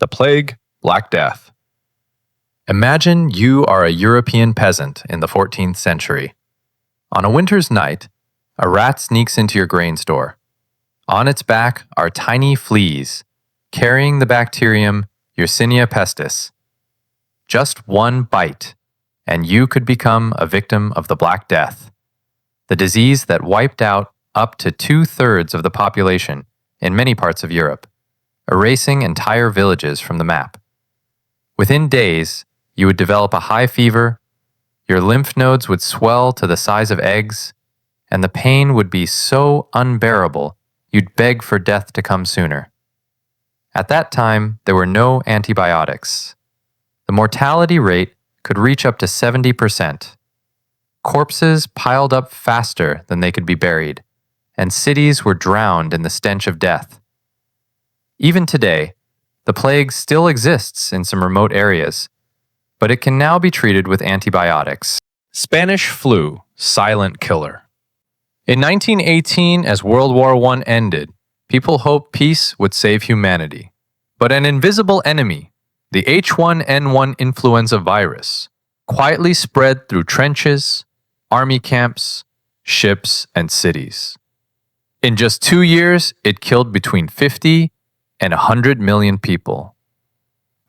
The Plague, Black Death. Imagine you are a European peasant in the 14th century. On a winter's night, a rat sneaks into your grain store. On its back are tiny fleas, carrying the bacterium Yersinia pestis. Just one bite, and you could become a victim of the Black Death, the disease that wiped out up to 2/3 of the population in many parts of Europe, erasing entire villages from the map. Within days, you would develop a high fever, your lymph nodes would swell to the size of eggs, and the pain would be so unbearable you'd beg for death to come sooner. At that time, there were no antibiotics. The mortality rate could reach up to 70%. Corpses piled up faster than they could be buried, and cities were drowned in the stench of death. Even today, the plague still exists in some remote areas, but it can now be treated with antibiotics. Spanish flu, silent killer. In 1918, as World War I ended, people hoped peace would save humanity. But an invisible enemy, the H1N1 influenza virus, quietly spread through trenches, army camps, ships, and cities. In just 2 years, it killed between 50 and 100 million people,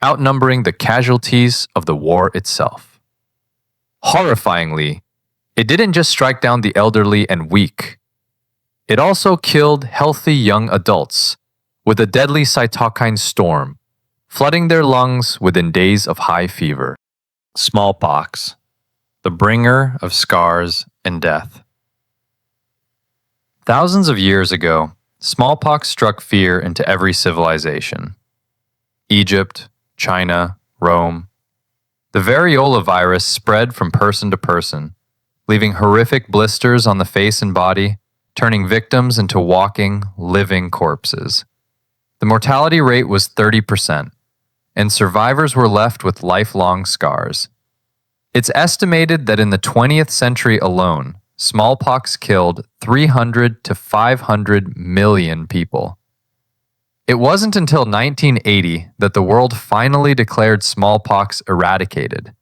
outnumbering the casualties of the war itself. Horrifyingly, it didn't just strike down the elderly and weak. It also killed healthy young adults with a deadly cytokine storm, flooding their lungs within days of high fever. Smallpox, the bringer of scars and death. Thousands of years ago, smallpox struck fear into every civilization. Egypt, China, Rome. The variola virus spread from person to person, leaving horrific blisters on the face and body, turning victims into walking, living corpses. The mortality rate was 30%, and survivors were left with lifelong scars. It's estimated that in the 20th century alone, smallpox killed 300 to 500 million people. It wasn't until 1980 that the world finally declared smallpox eradicated,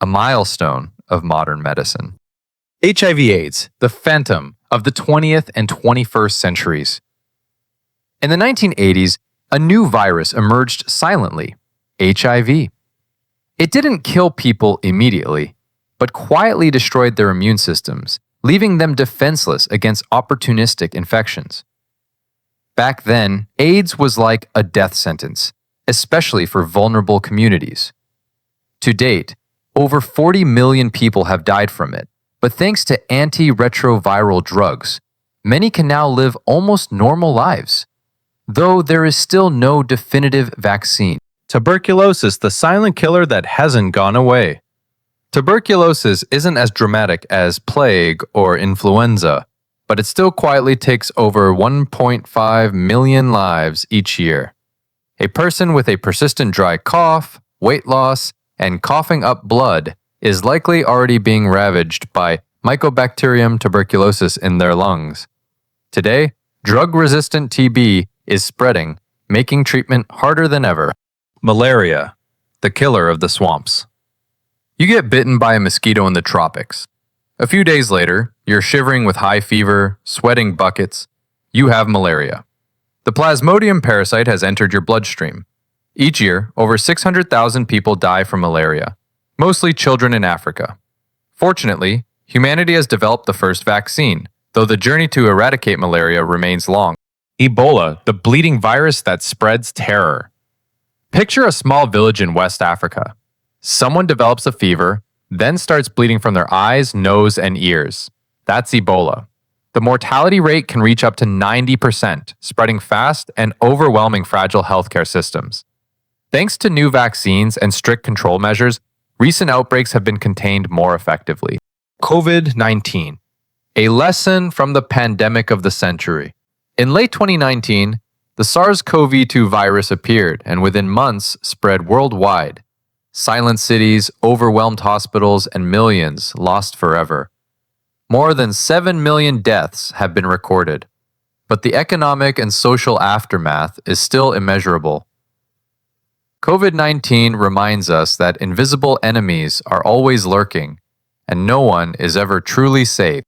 a milestone of modern medicine. HIV/AIDS, the phantom of the 20th and 21st centuries. In the 1980s, a new virus emerged silently, HIV. It didn't kill people immediately, but quietly destroyed their immune systems, leaving them defenseless against opportunistic infections. Back then, AIDS was like a death sentence, especially for vulnerable communities. To date, over 40 million people have died from it, but thanks to antiretroviral drugs, many can now live almost normal lives, though there is still no definitive vaccine. Tuberculosis, the silent killer that hasn't gone away. Tuberculosis isn't as dramatic as plague or influenza, but it still quietly takes over 1.5 million lives each year. A person with a persistent dry cough, weight loss, and coughing up blood is likely already being ravaged by Mycobacterium tuberculosis in their lungs. Today, drug-resistant TB is spreading, making treatment harder than ever. Malaria, the killer of the swamps. You get bitten by a mosquito in the tropics. A few days later, you're shivering with high fever, sweating buckets. You have malaria. The Plasmodium parasite has entered your bloodstream. Each year, over 600,000 people die from malaria, mostly children in Africa. Fortunately, humanity has developed the first vaccine, though the journey to eradicate malaria remains long. Ebola, the bleeding virus that spreads terror. Picture a small village in West Africa. Someone develops a fever, then starts bleeding from their eyes, nose, and ears. That's Ebola. The mortality rate can reach up to 90%, spreading fast and overwhelming fragile healthcare systems. Thanks to new vaccines and strict control measures, recent outbreaks have been contained more effectively. COVID-19, a lesson from the pandemic of the century. In late 2019, the SARS-CoV-2 virus appeared and within months spread worldwide. Silent cities, overwhelmed hospitals, and millions lost forever. More than 7 million deaths have been recorded, but the economic and social aftermath is still immeasurable. COVID-19 reminds us that invisible enemies are always lurking, and no one is ever truly safe.